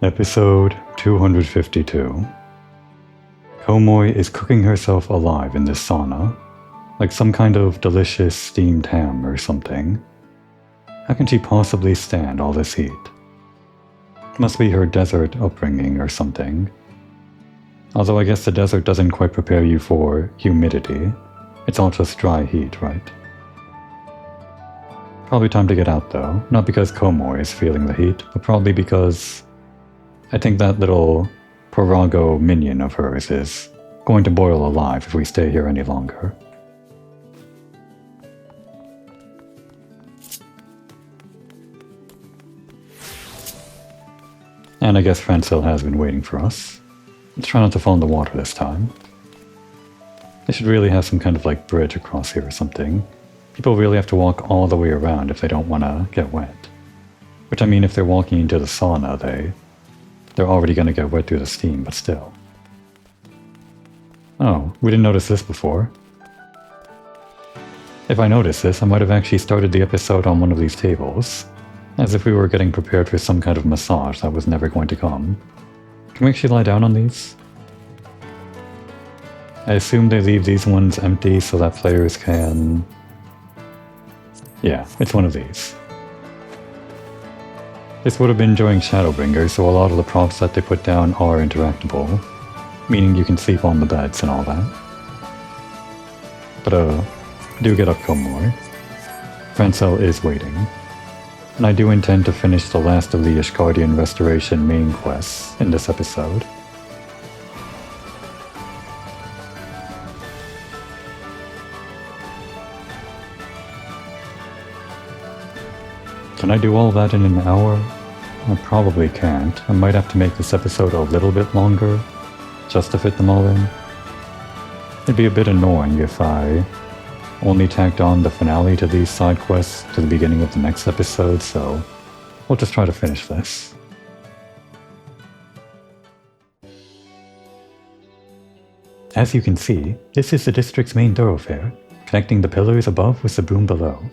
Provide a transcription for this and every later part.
Episode 252. Komoi is cooking herself alive in this sauna, like some kind of delicious steamed ham or something. How can she possibly stand all this heat? Must be her desert upbringing or something. Although I guess the desert doesn't quite prepare you for humidity. It's all just dry heat, right? Probably time to get out though, not because Komoi is feeling the heat, but probably because I think that little Parago minion of hers is going to boil alive if we stay here any longer. And I guess Francil has been waiting for us. Let's try not to fall in the water this time. They should really have some kind of like bridge across here or something. People really have to walk all the way around if they don't want to get wet. Which I mean, if they're walking into the sauna, they're already going to get wet through the steam, but still. Oh, we didn't notice this before. If I noticed this, I might have actually started the episode on one of these tables, as if we were getting prepared for some kind of massage that was never going to come. Can we actually lie down on these? I assume they leave these ones empty so that players can... Yeah, it's one of these. This would have been during Shadowbringer, so a lot of the props that they put down are interactable, meaning you can sleep on the beds and all that. But do get up, Komoi. Francil is waiting. And I do intend to finish the last of the Ishgardian Restoration main quests in this episode. Can I do all that in an hour? I probably can't. I might have to make this episode a little bit longer, just to fit them all in. It'd be a bit annoying if I only tacked on the finale to these side quests to the beginning of the next episode, so we'll just try to finish this. As you can see, this is the district's main thoroughfare, connecting the pillars above with the boom below.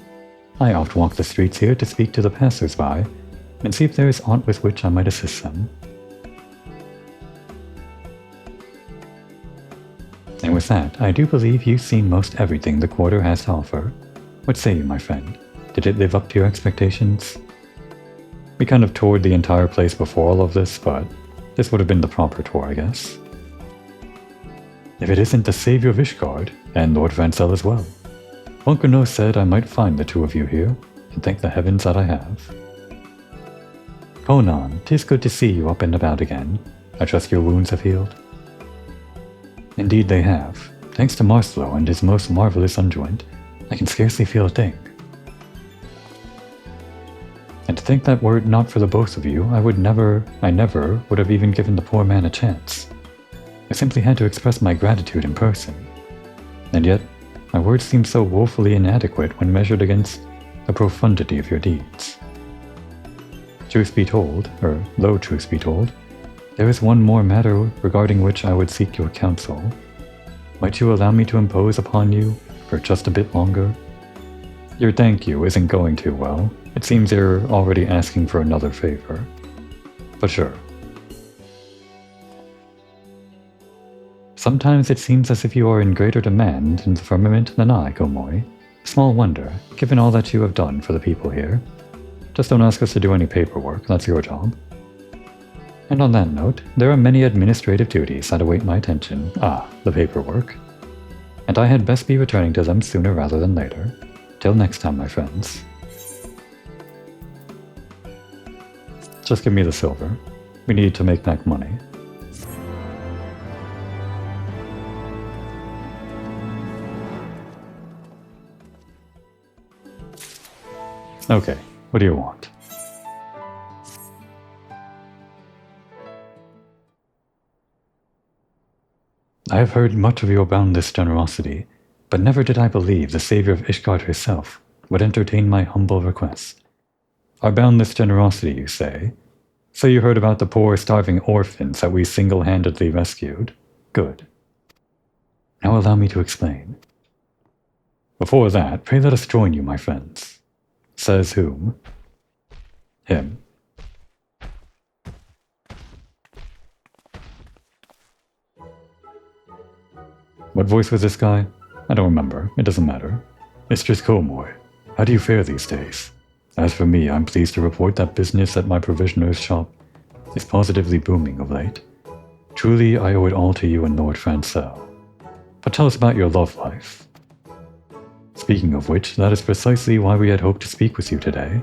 I oft walk the streets here to speak to the passers-by, and see if there is aught with which I might assist them. And with that, I do believe you've seen most everything the quarter has to offer. What say you, my friend? Did it live up to your expectations? We kind of toured the entire place before all of this, but this would have been the proper tour, I guess. If it isn't the savior of Ishgard, and Lord Francil as well. Uncle No said I might find the two of you here, and thank the heavens that I have. Conan, 'tis good to see you up and about again. I trust your wounds have healed? Indeed they have. Thanks to Marslow and his most marvelous unguent, I can scarcely feel a thing. And to think that were it not for the both of you, I never would have even given the poor man a chance. I simply had to express my gratitude in person. And yet, my words seem so woefully inadequate when measured against the profundity of your deeds. Truth be told, or though truth be told, there is one more matter regarding which I would seek your counsel. Might you allow me to impose upon you for just a bit longer? Your thank you isn't going too well. It seems you're already asking for another favor. But sure. Sometimes it seems as if you are in greater demand in the firmament than I, Komoi. Small wonder, given all that you have done for the people here. Just don't ask us to do any paperwork, that's your job. And on that note, there are many administrative duties that await my attention. The paperwork. And I had best be returning to them sooner rather than later. Till next time, my friends. Just give me the silver. We need to make back money. Okay, what do you want? I have heard much of your boundless generosity, but never did I believe the savior of Ishgard herself would entertain my humble request. Our boundless generosity, you say? So you heard about the poor, starving orphans that we single-handedly rescued? Good. Now allow me to explain. Before that, pray let us join you, my friends. Says whom? Him. What voice was this guy? I don't remember. It doesn't matter. Mistress Comoy, how do you fare these days? As for me, I'm pleased to report that business at my provisioner's shop is positively booming of late. Truly, I owe it all to you and Lord Francel. But tell us about your love life. Speaking of which, that is precisely why we had hoped to speak with you today.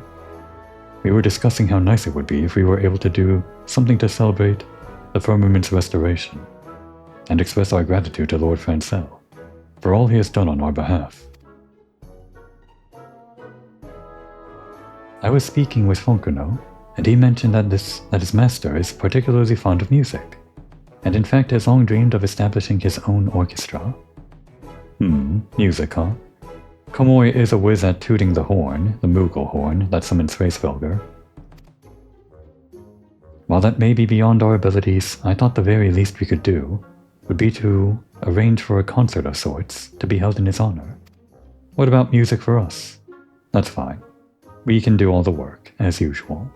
We were discussing how nice it would be if we were able to do something to celebrate the firmament's restoration, and express our gratitude to Lord Francel for all he has done on our behalf. I was speaking with Fonkerno, and he mentioned that his master is particularly fond of music, and in fact has long dreamed of establishing his own orchestra. Music, huh? Komoy is a whiz at tooting the horn, the Moogle horn that summons Spacevelger. While that may be beyond our abilities, I thought the very least we could do would be to arrange for a concert of sorts to be held in his honor. What about music for us? That's fine. We can do all the work, as usual.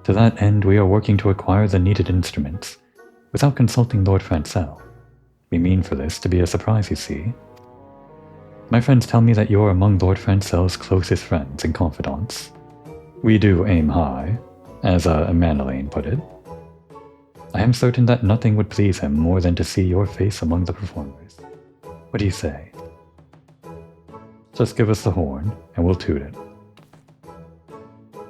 To that end, we are working to acquire the needed instruments without consulting Lord Francel. We mean for this to be a surprise, you see. My friends tell me that you're among Lord Francel's closest friends and confidants. We do aim high, as Manolane put it. I am certain that nothing would please him more than to see your face among the performers. What do you say? Just give us the horn, and we'll toot it.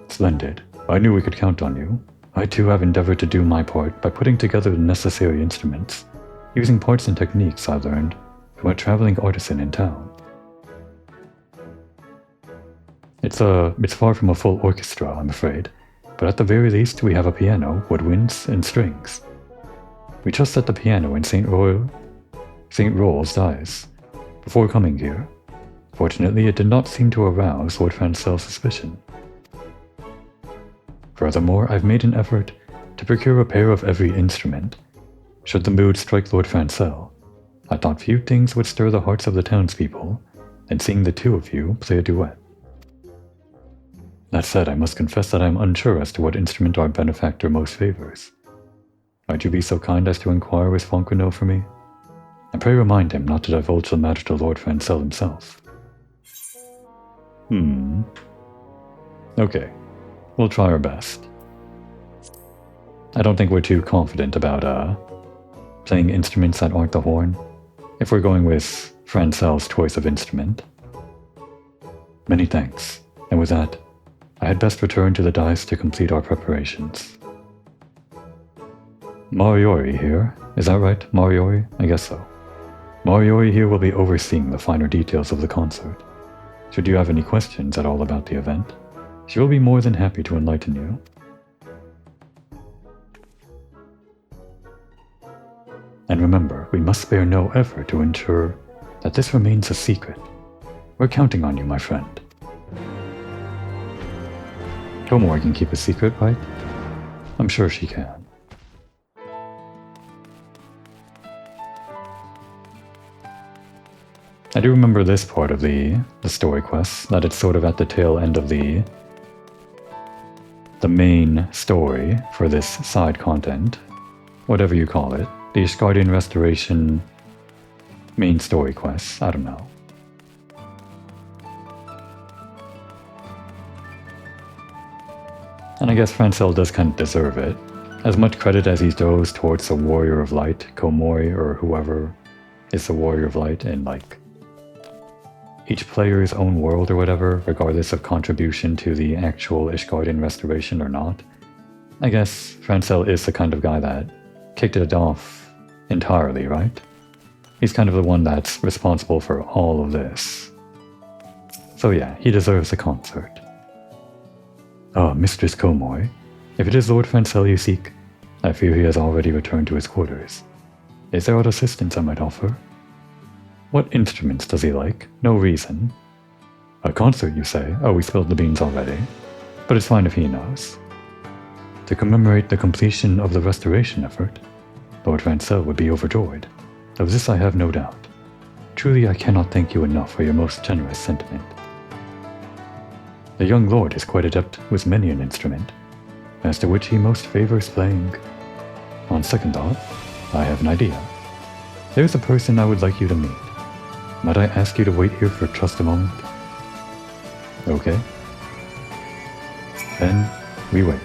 Splendid. I knew we could count on you. I too have endeavored to do my part by putting together the necessary instruments, using parts and techniques I learned from a traveling artisan in town. It's far from a full orchestra, I'm afraid, but at the very least we have a piano, woodwinds, and strings. We just set the piano in St. Roll's dice before coming here. Fortunately, it did not seem to arouse Lord Francel's suspicion. Furthermore, I've made an effort to procure a pair of every instrument, should the mood strike Lord Francel. I thought few things would stir the hearts of the townspeople than seeing the two of you play a duet. That said, I must confess that I am unsure as to what instrument our benefactor most favors. Might you be so kind as to inquire with Fonkerno for me? And pray remind him not to divulge the matter to Lord Francel himself. Okay, we'll try our best. I don't think we're too confident about, playing instruments that aren't the horn, if we're going with Francel's choice of instrument. Many thanks, and with that, I had best return to the dice to complete our preparations. Mariori here, is that right, Mariori? I guess so. Mariori here will be overseeing the finer details of the concert. Should you have any questions at all about the event, she will be more than happy to enlighten you. And remember, we must spare no effort to ensure that this remains a secret. We're counting on you, my friend. Tomori can keep a secret, right? I'm sure she can. I do remember this part of the story quest, that it's sort of at the tail end of the main story for this side content, whatever you call it, the Ishgardian Restoration main story quest, I don't know. And I guess Francel does kind of deserve it. As much credit as he goes towards the Warrior of Light, Komori, or whoever is the Warrior of Light in, like, each player's own world or whatever, regardless of contribution to the actual Ishgardian Restoration or not. I guess Francel is the kind of guy that kicked it off entirely, right? He's kind of the one that's responsible for all of this. So yeah, he deserves the concert. Mistress Komoy, if it is Lord Francel you seek, I fear he has already returned to his quarters. Is there aught assistance I might offer? What instruments does he like? No reason. A concert, you say? Oh, we spilled the beans already. But it's fine if he knows. To commemorate the completion of the restoration effort, Lord Francel would be overjoyed. Of this I have no doubt. Truly I cannot thank you enough for your most generous sentiment. The young lord is quite adept with many an instrument, as to which he most favors playing. On second thought, I have an idea. There's a person I would like you to meet. Might I ask you to wait here for just a moment? Okay. Then we wait.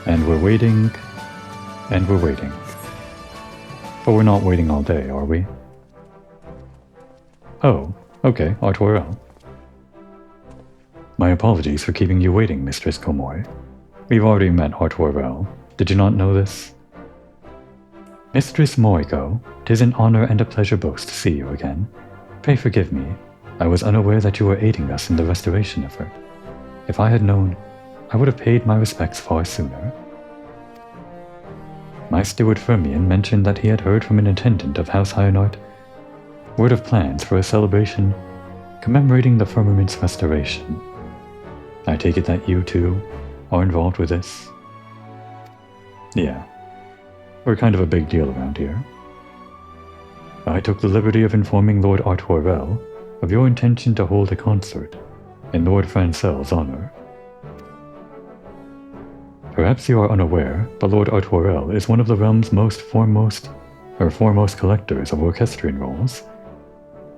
And we're waiting, and we're waiting. But we're not waiting all day, are we? Oh, okay, Artoriel. My apologies for keeping you waiting, Mistress Komoi. We've already met Artoriel. Did you not know this? Mistress Moriko, 'tis an honor and a pleasure both to see you again. Pray forgive me. I was unaware that you were aiding us in the restoration effort. If I had known, I would have paid my respects far sooner. My steward Fermion mentioned that he had heard from an attendant of House Hyanart word of plans for a celebration commemorating the firmament's restoration. I take it that you, too, are involved with this? Yeah. We're kind of a big deal around here. I took the liberty of informing Lord Artoriel of your intention to hold a concert in Lord Francel's honor. Perhaps you are unaware, but Lord Artoriel is one of the realm's foremost collectors of orchestrion rolls.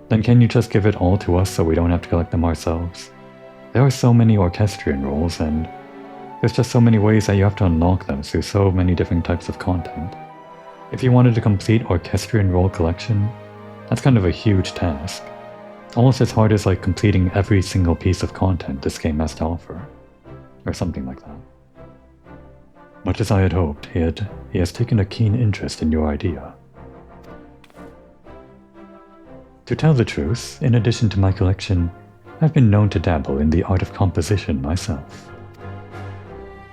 Then can you just give it all to us so we don't have to collect them ourselves? There are so many orchestrion rolls, and there's just so many ways that you have to unlock them through so many different types of content. If you wanted a complete orchestrion roll collection, that's kind of a huge task. Almost as hard as like completing every single piece of content this game has to offer. Or something like that. Much as I had hoped, he has taken a keen interest in your idea. To tell the truth, in addition to my collection, I've been known to dabble in the art of composition myself.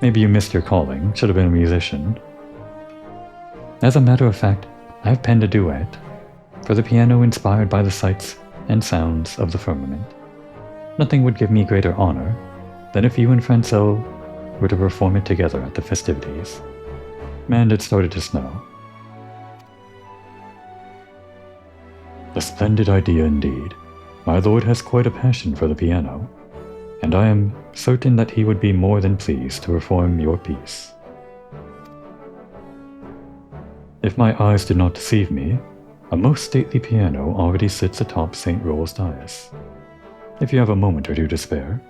Maybe you missed your calling, should have been a musician. As a matter of fact, I've penned a duet for the piano inspired by the sights and sounds of the firmament. Nothing would give me greater honor than if you and Francel were to perform it together at the festivities. And it started to snow. A splendid idea indeed. My lord has quite a passion for the piano, and I am certain that he would be more than pleased to perform your piece. If my eyes did not deceive me, a most stately piano already sits atop St. Roll's dais. If you have a moment or two to spare,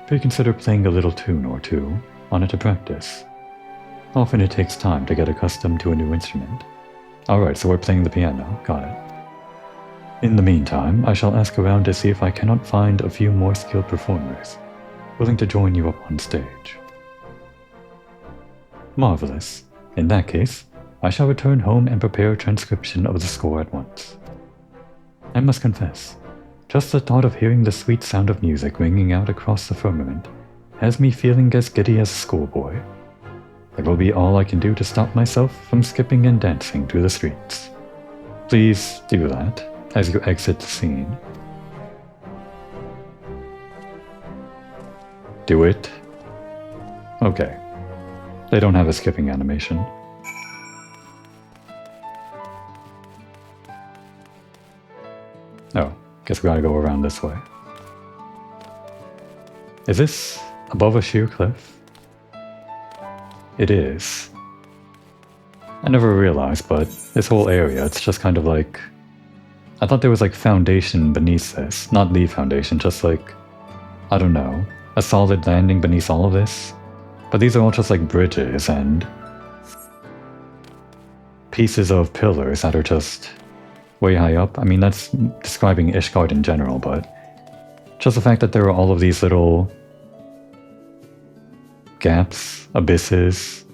pray consider playing a little tune or two on it to practice. Often it takes time to get accustomed to a new instrument. Alright, so we're playing the piano, got it. In the meantime, I shall ask around to see if I cannot find a few more skilled performers willing to join you up on stage. Marvelous. In that case, I shall return home and prepare a transcription of the score at once. I must confess, just the thought of hearing the sweet sound of music ringing out across the firmament has me feeling as giddy as a schoolboy. It will be all I can do to stop myself from skipping and dancing through the streets. Please do that as you exit the scene. Do it. Okay. They don't have a skipping animation. Oh, guess we gotta go around this way. Is this above a sheer cliff? It is. I never realized, but this whole area, it's just kind of like... I thought there was like foundation beneath this. Not the foundation, just like... I don't know. A solid landing beneath all of this. But these are all just like bridges and... pieces of pillars that are just... way high up. I mean, that's describing Ishgard in general, but... just the fact that there are all of these little... gaps, abysses...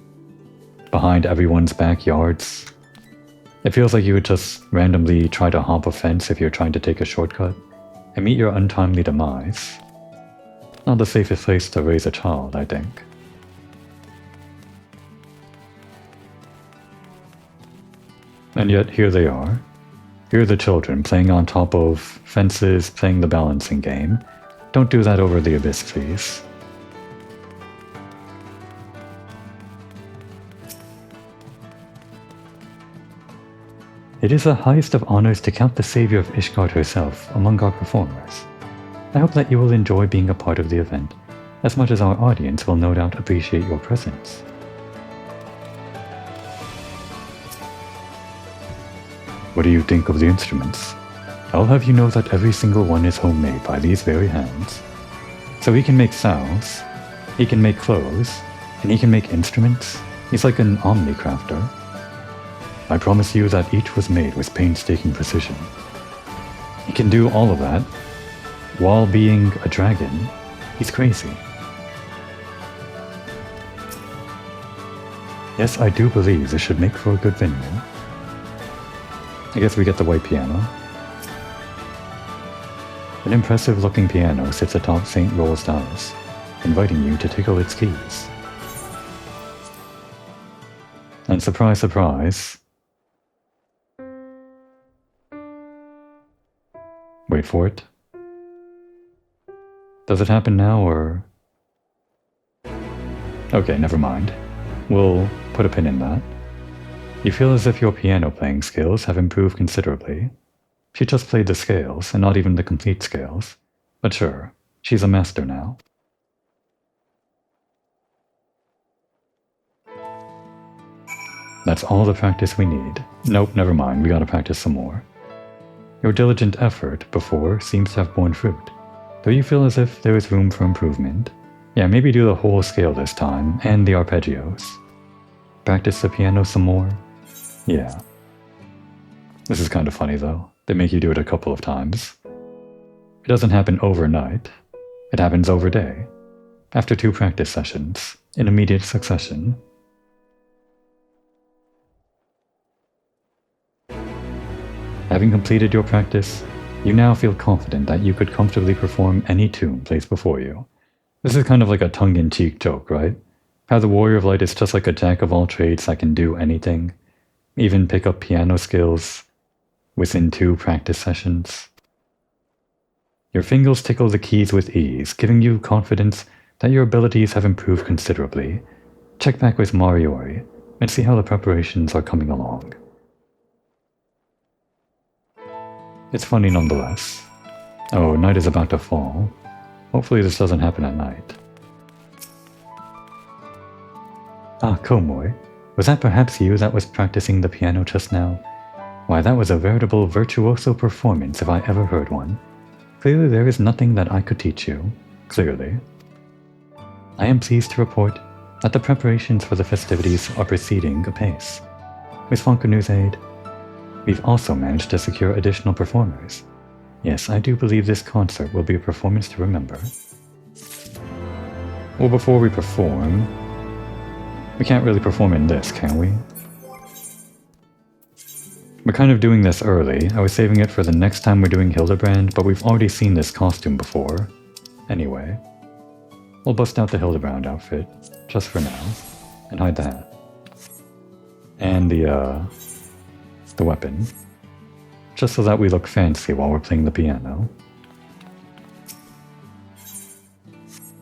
behind everyone's backyards. It feels like you would just randomly try to hop a fence if you're trying to take a shortcut, and meet your untimely demise. Not the safest place to raise a child, I think. And yet, here they are. Here are the children playing on top of fences, playing the balancing game. Don't do that over the abyss, please. It is the highest of honors to count the savior of Ishgard herself among our performers. I hope that you will enjoy being a part of the event, as much as our audience will no doubt appreciate your presence. What do you think of the instruments? I'll have you know that every single one is homemade by these very hands. So he can make sounds, he can make clothes, and he can make instruments. He's like an omni-crafter. I promise you that each was made with painstaking precision. He can do all of that while being a dragon. He's crazy. Yes, I do believe this should make for a good venue. I guess we get the white piano. An impressive-looking piano sits atop St. Roll's dais, inviting you to tickle its keys. And surprise, surprise. Wait for it. Does it happen now, or... Okay, never mind. We'll put a pin in that. You feel as if your piano playing skills have improved considerably. She just played the scales, and not even the complete scales. But sure, she's a master now. That's all the practice we need. Nope, never mind, we gotta practice some more. Your diligent effort before seems to have borne fruit. Though you feel as if there is room for improvement. Yeah, maybe do the whole scale this time, and the arpeggios. Practice the piano some more. Yeah. This is kind of funny though. They make you do it a couple of times. It doesn't happen overnight. It happens over day. After 2 practice sessions, in immediate succession. Having completed your practice, you now feel confident that you could comfortably perform any tune placed before you. This is kind of like a tongue-in-cheek joke, right? How the Warrior of Light is just like a jack of all trades that can do anything. Even pick up piano skills within 2 practice sessions. Your fingers tickle the keys with ease, giving you confidence that your abilities have improved considerably. Check back with Mariori and see how the preparations are coming along. It's funny nonetheless. Oh, night is about to fall. Hopefully this doesn't happen at night. Ah, Komoi, was that perhaps you that was practicing the piano just now? Why, that was a veritable virtuoso performance if I ever heard one. Clearly there is nothing that I could teach you. Clearly. I am pleased to report that the preparations for the festivities are proceeding apace. With Fonkanu's aid, we've also managed to secure additional performers. Yes, I do believe this concert will be a performance to remember. Well, before we perform... We can't really perform in this, can we? We're kind of doing this early. I was saving it for the next time we're doing Hildebrand, but we've already seen this costume before. Anyway, we'll bust out the Hildebrand outfit, just for now, and hide the hat. And the weapon. Just so that we look fancy while we're playing the piano.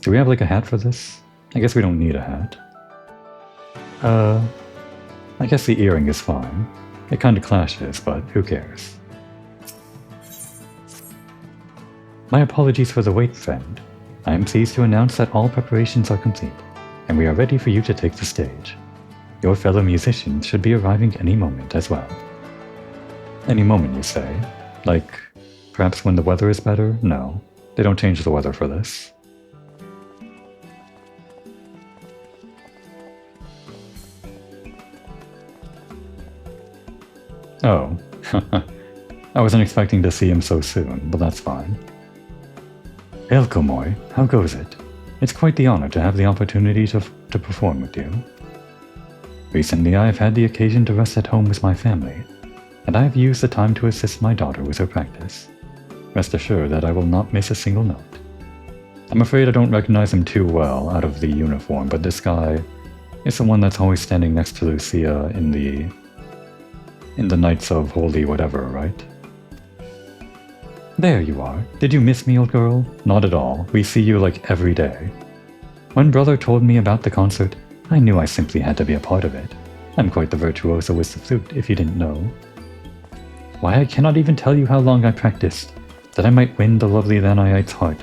Do we have like a hat for this? I guess we don't need a hat. I guess the earring is fine. It kinda clashes, but who cares? My apologies for the wait, friend. I am pleased to announce that all preparations are complete, and we are ready for you to take the stage. Your fellow musicians should be arriving any moment as well. Any moment, you say? Like, perhaps when the weather is better? No, they don't change the weather for this. Oh, I wasn't expecting to see him so soon, but that's fine. Hail, Komoi, how goes it? It's quite the honor to have the opportunity to perform with you. Recently I have had the occasion to rest at home with my family, and I have used the time to assist my daughter with her practice. Rest assured that I will not miss a single note. I'm afraid I don't recognize him too well out of the uniform, but this guy is the one that's always standing next to Lucia in the Knights of Holy whatever, right? There you are. Did you miss me, old girl? Not at all. We see you like every day. When brother told me about the concert, I knew I simply had to be a part of it. I'm quite the virtuoso with the flute, if you didn't know. Why, I cannot even tell you how long I practiced, that I might win the lovely Lanaite's heart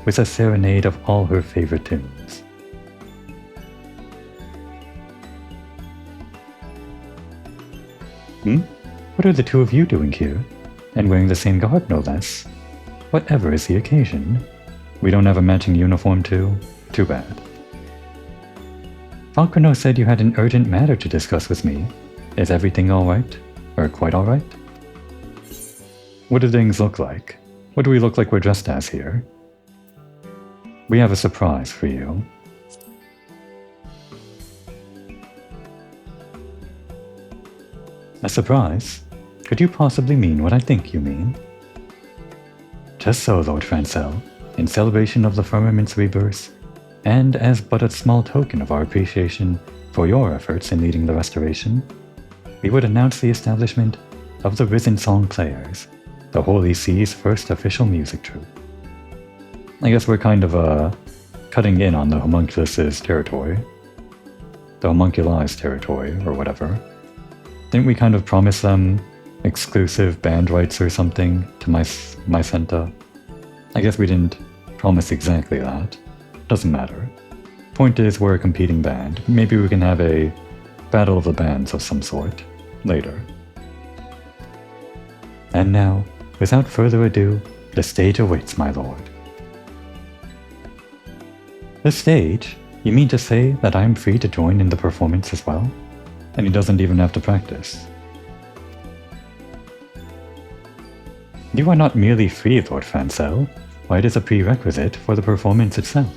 with a serenade of all her favorite tunes. What What are the two of you doing here? And wearing the same garb, no less. Whatever is the occasion? We don't have a matching uniform too? Too bad. Falconer said you had an urgent matter to discuss with me. Is everything alright? Or quite alright? What do things look like? What do we look like we're dressed as here? We have a surprise for you. A surprise? Could you possibly mean what I think you mean? Just so, Lord Francel. In celebration of the firmament's rebirth, and as but a small token of our appreciation for your efforts in leading the restoration, we would announce the establishment of the Risensong Players, the Holy Sea's first official music troupe. I guess we're kind of cutting in on the homunculus's territory. The homunculi's territory, or whatever. Didn't we kind of promise them exclusive band rights or something to Mycenta? I guess we didn't promise exactly that. Doesn't matter. Point is, we're a competing band. Maybe we can have a battle of the bands of some sort later. And now, without further ado, the stage awaits, my lord. The stage? You mean to say that I am free to join in the performance as well? And he doesn't even have to practice. You are not merely free, Lord Francel, why it is a prerequisite for the performance itself.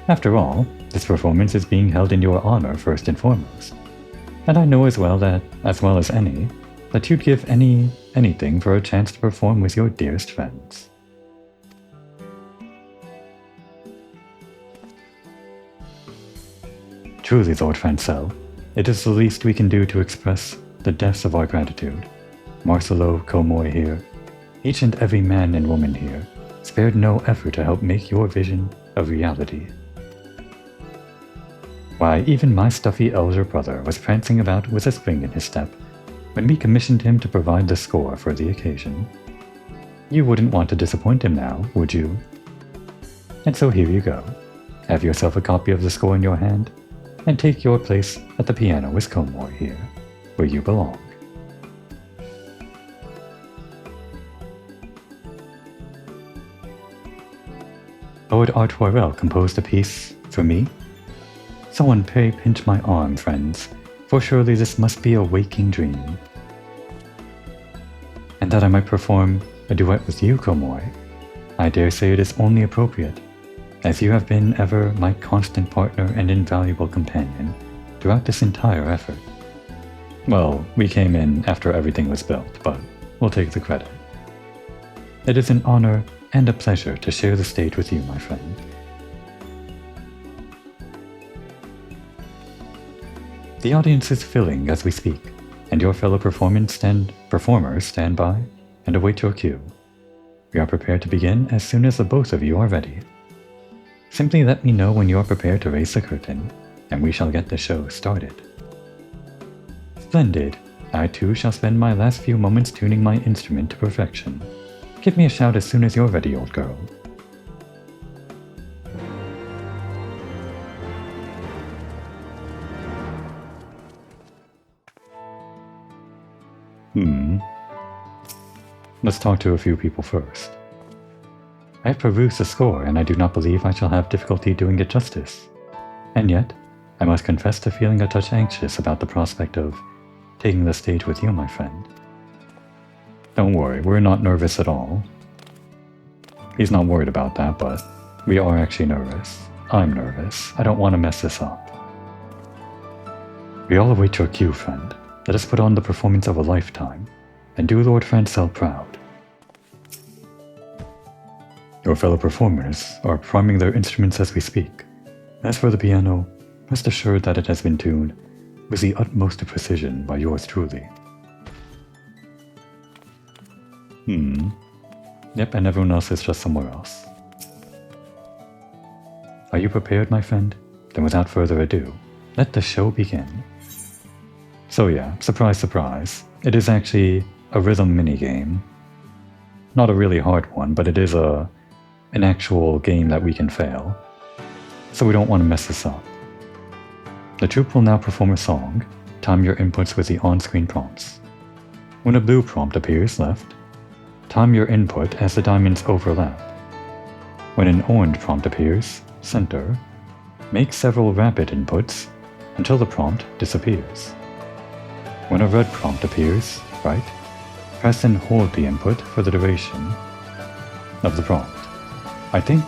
After all, this performance is being held in your honor first and foremost. And I know as well as any, that you'd give anything for a chance to perform with your dearest friends. Truly, Lord Francel, it is the least we can do to express the depths of our gratitude. Marcelo, Comoy here, each and every man and woman here, spared no effort to help make your vision a reality. Why, even my stuffy elder brother was prancing about with a spring in his step when we commissioned him to provide the score for the occasion. You wouldn't want to disappoint him now, would you? And so here you go. Have yourself a copy of the score in your hand, and take your place at the piano with Comoy here, where you belong. Lord Artoirel composed a piece for me? Someone pray pinch my arm, friends, for surely this must be a waking dream. And that I might perform a duet with you, Comoy, I dare say it is only appropriate, as you have been ever my constant partner and invaluable companion throughout this entire effort. Well, we came in after everything was built, but we'll take the credit. It is an honor and a pleasure to share the stage with you, my friend. The audience is filling as we speak, and your fellow performers stand by and await your cue. We are prepared to begin as soon as the both of you are ready. Simply let me know when you are prepared to raise the curtain, and we shall get the show started. Splendid! I too shall spend my last few moments tuning my instrument to perfection. Give me a shout as soon as you're ready, old girl. Let's talk to a few people first. I have perused the score, and I do not believe I shall have difficulty doing it justice. And yet, I must confess to feeling a touch anxious about the prospect of taking the stage with you, my friend. Don't worry, we're not nervous at all. He's not worried about that, but we are actually nervous. I'm nervous. I don't want to mess this up. We all await your cue, friend. Let us put on the performance of a lifetime, and do Lord Francel proud. Your fellow performers are priming their instruments as we speak. As for the piano, rest assured that it has been tuned with the utmost precision by yours truly. Yep, and everyone else is just somewhere else. Are you prepared, my friend? Then without further ado, let the show begin. So yeah, surprise, surprise. It is actually a rhythm minigame. Not a really hard one, but it is an actual game that we can fail. So we don't want to mess this up. The troupe will now perform a song. Time your inputs with the on-screen prompts. When a blue prompt appears left, time your input as the diamonds overlap. When an orange prompt appears, center, make several rapid inputs until the prompt disappears. When a red prompt appears, right, press and hold the input for the duration of the prompt. I think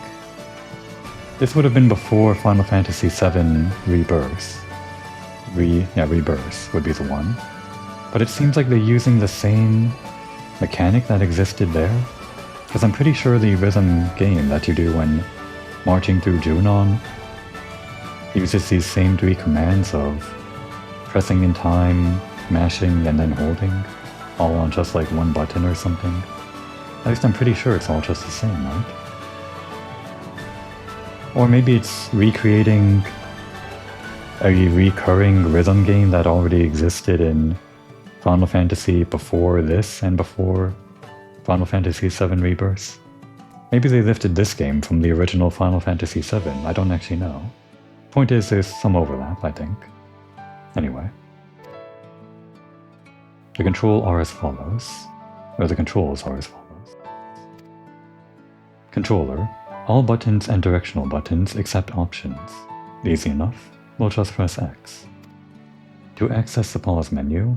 this would have been before Final Fantasy VII Rebirth. Rebirth would be the one. But it seems like they're using the same mechanic that existed there. Because I'm pretty sure the rhythm game that you do when marching through Junon uses these same 3 commands of pressing in time, mashing, and then holding, all on just like one button or something. At least I'm pretty sure it's all just the same, right? Or maybe it's recreating a recurring rhythm game that already existed in Final Fantasy before this and before Final Fantasy VII Rebirth. Maybe they lifted this game from the original Final Fantasy VII, I don't actually know. Point is, there's some overlap, I think. Anyway. The controls are as follows. Controller. All buttons and directional buttons except options. Easy enough, we'll just press X. To access the pause menu,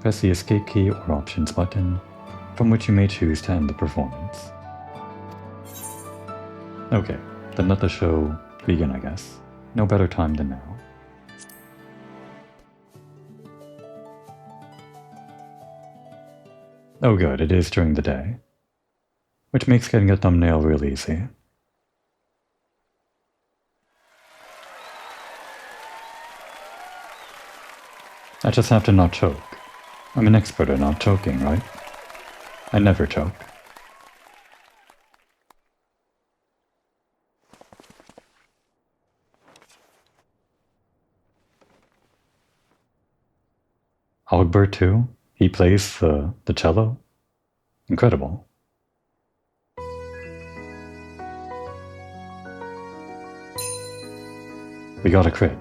press the escape key or options button, from which you may choose to end the performance. Okay, then let the show begin, I guess. No better time than now. Oh good, it is during the day. Which makes getting a thumbnail real easy. I just have to not choke. I'm an expert at not choking, right? I never choke. Ogbert too? He plays the cello? Incredible. We got a crit.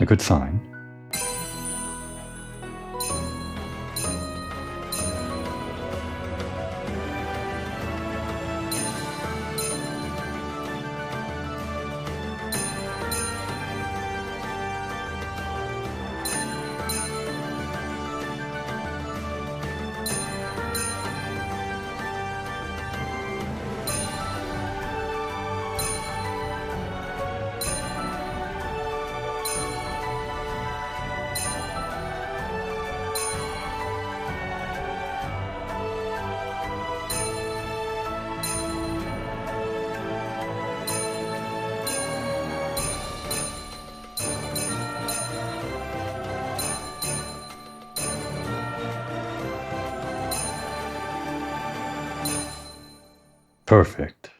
A good sign. Perfect.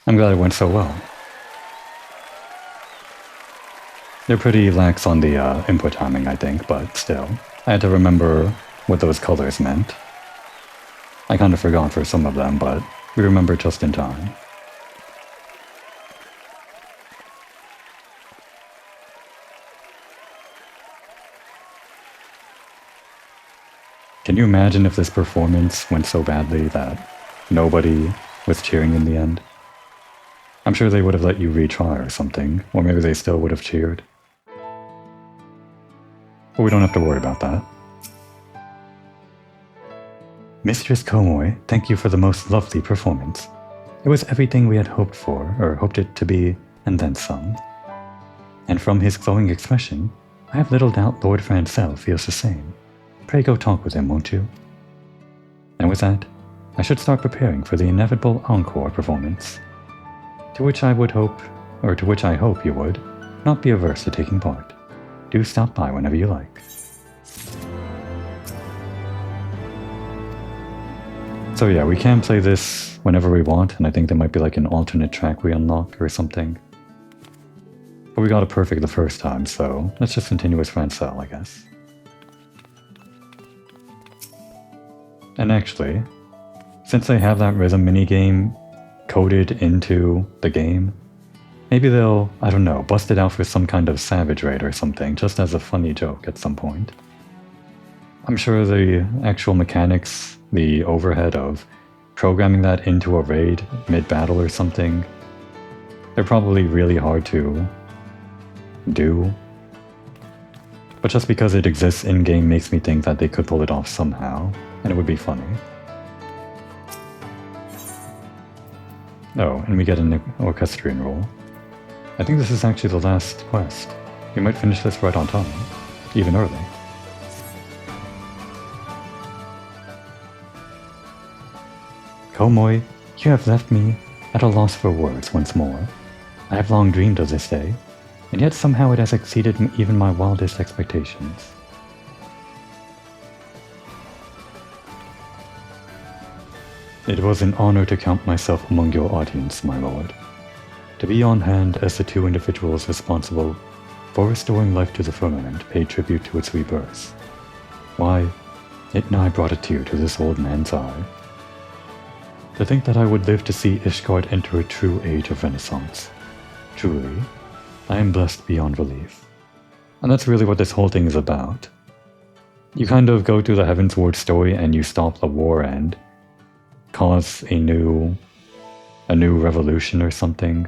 I'm glad it went so well. They're pretty lax on the input timing, I think, but still. I had to remember what those colors meant. I kind of forgot for some of them, but we remembered just in time. Can you imagine if this performance went so badly that nobody was cheering in the end? I'm sure they would have let you retry or something, or maybe they still would have cheered. But we don't have to worry about that. Mistress Komoe, thank you for the most lovely performance. It was everything we had hoped for, or hoped it to be, and then some. And from his glowing expression, I have little doubt Lord Francel feels the same. Pray go talk with him, won't you? And with that, I should start preparing for the inevitable encore performance, to which I hope you would not be averse to taking part. Do stop by whenever you like. So yeah, we can play this whenever we want, and I think there might be like an alternate track we unlock or something. But we got it perfect the first time, so let's just continue with Francel, I guess. And actually, since they have that rhythm minigame coded into the game, maybe they'll, I don't know, bust it out for some kind of savage raid or something, just as a funny joke at some point. I'm sure the actual mechanics, the overhead of programming that into a raid mid-battle or something, they're probably really hard to do. But just because it exists in-game makes me think that they could pull it off somehow, and it would be funny. Oh, and we get an orchestrion role. I think this is actually the last quest. We might finish this right on time, even early. Komoy, you have left me at a loss for words once more. I have long dreamed of this day, and yet somehow it has exceeded even my wildest expectations. It was an honor to count myself among your audience, my lord. To be on hand as the two individuals responsible for restoring life to the firmament paid tribute to its rebirth. Why, it nigh brought a tear to this old man's eye. To think that I would live to see Ishgard enter a true age of renaissance. Truly, I am blessed beyond belief. And that's really what this whole thing is about. You kind of go through the Heavensward story and you stop the war and cause a new revolution or something.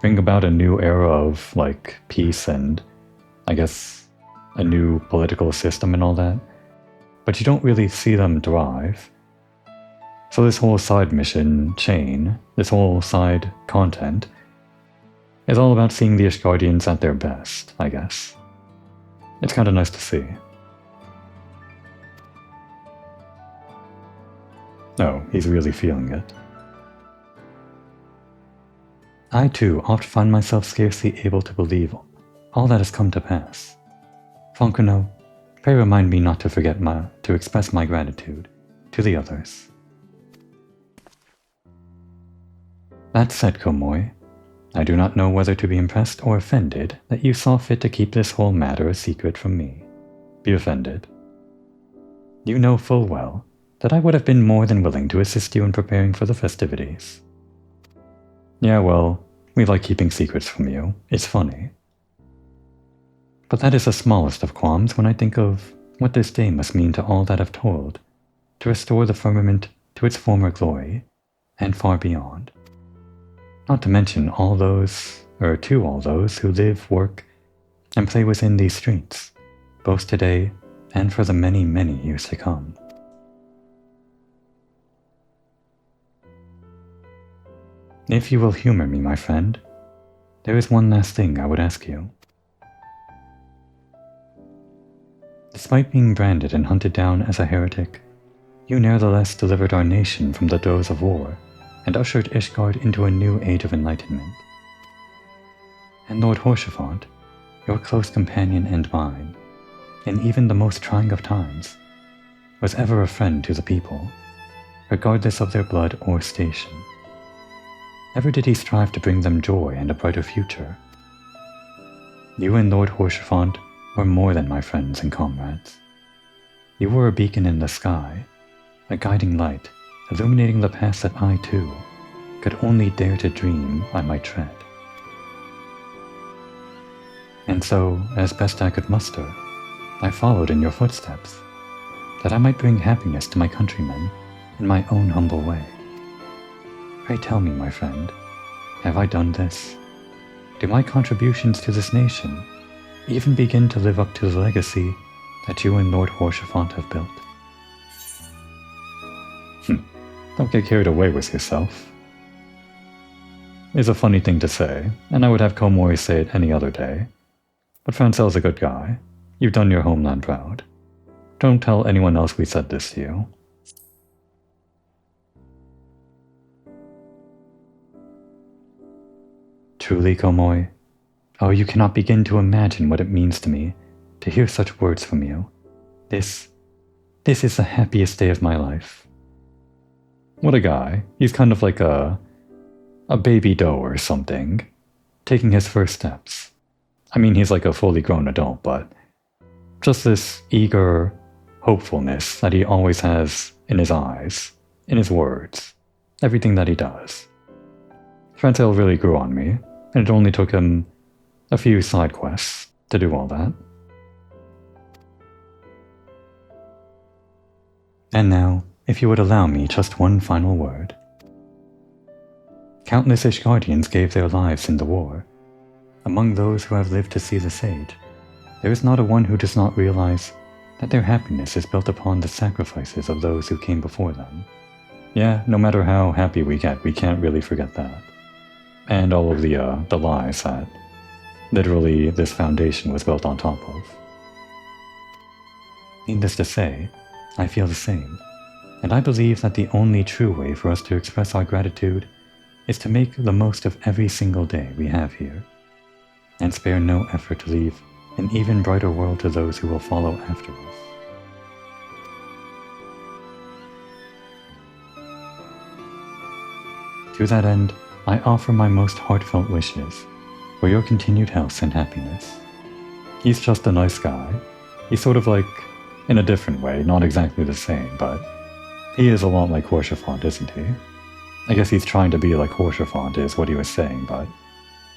Bring about a new era of, like, peace and, I guess, a new political system and all that. But you don't really see them thrive. So this whole side mission chain, this whole side content, is all about seeing the Ishgardians at their best, I guess. It's kind of nice to see. Oh, he's really feeling it. I too oft find myself scarcely able to believe all that has come to pass. Fonkuno, pray remind me not to forget to express my gratitude to the others. That said, Komoy, I do not know whether to be impressed or offended that you saw fit to keep this whole matter a secret from me. Be offended. You know full well that I would have been more than willing to assist you in preparing for the festivities. Yeah, well, we like keeping secrets from you. It's funny. But that is the smallest of qualms when I think of what this day must mean to all that I've told, to restore the firmament to its former glory, and far beyond. Not to mention to all those who live, work, and play within these streets, both today and for the many, many years to come. If you will humor me, my friend, there is one last thing I would ask you. Despite being branded and hunted down as a heretic, you nevertheless delivered our nation from the throes of war and ushered Ishgard into a new age of enlightenment. And Lord Horsefont, your close companion and mine, in even the most trying of times, was ever a friend to the people, regardless of their blood or station. Ever did he strive to bring them joy and a brighter future. You and Lord Horsefont were more than my friends and comrades. You were a beacon in the sky, a guiding light, illuminating the path that I, too, could only dare to dream I might tread. And so, as best I could muster, I followed in your footsteps, that I might bring happiness to my countrymen in my own humble way. Pray tell me, my friend, have I done this? Do my contributions to this nation even begin to live up to the legacy that you and Lord Horsefont have built? Don't get carried away with yourself. It's a funny thing to say, and I would have Komoy say it any other day. But Francel's a good guy. You've done your homeland proud. Don't tell anyone else we said this to you. Truly, Komoy, oh, you cannot begin to imagine what it means to me to hear such words from you. This is the happiest day of my life. What a guy. He's kind of like a baby doe or something, taking his first steps. I mean, he's like a fully grown adult, but just this eager hopefulness that he always has in his eyes, in his words, everything that he does. Francel really grew on me, and it only took him a few side quests to do all that. And now, if you would allow me just one final word. Countless Ishgardians gave their lives in the war. Among those who have lived to see the Sage, there is not a one who does not realize that their happiness is built upon the sacrifices of those who came before them. Yeah, no matter how happy we get, we can't really forget that. And all of the lies that literally this foundation was built on top of. Needless to say, I feel the same, and I believe that the only true way for us to express our gratitude is to make the most of every single day we have here, and spare no effort to leave an even brighter world to those who will follow after us. To that end, I offer my most heartfelt wishes for your continued health and happiness. He's just a nice guy. He's sort of like, in a different way, not exactly the same, but he is a lot like Horsefont, isn't he? I guess he's trying to be like Horsefont is what he was saying, but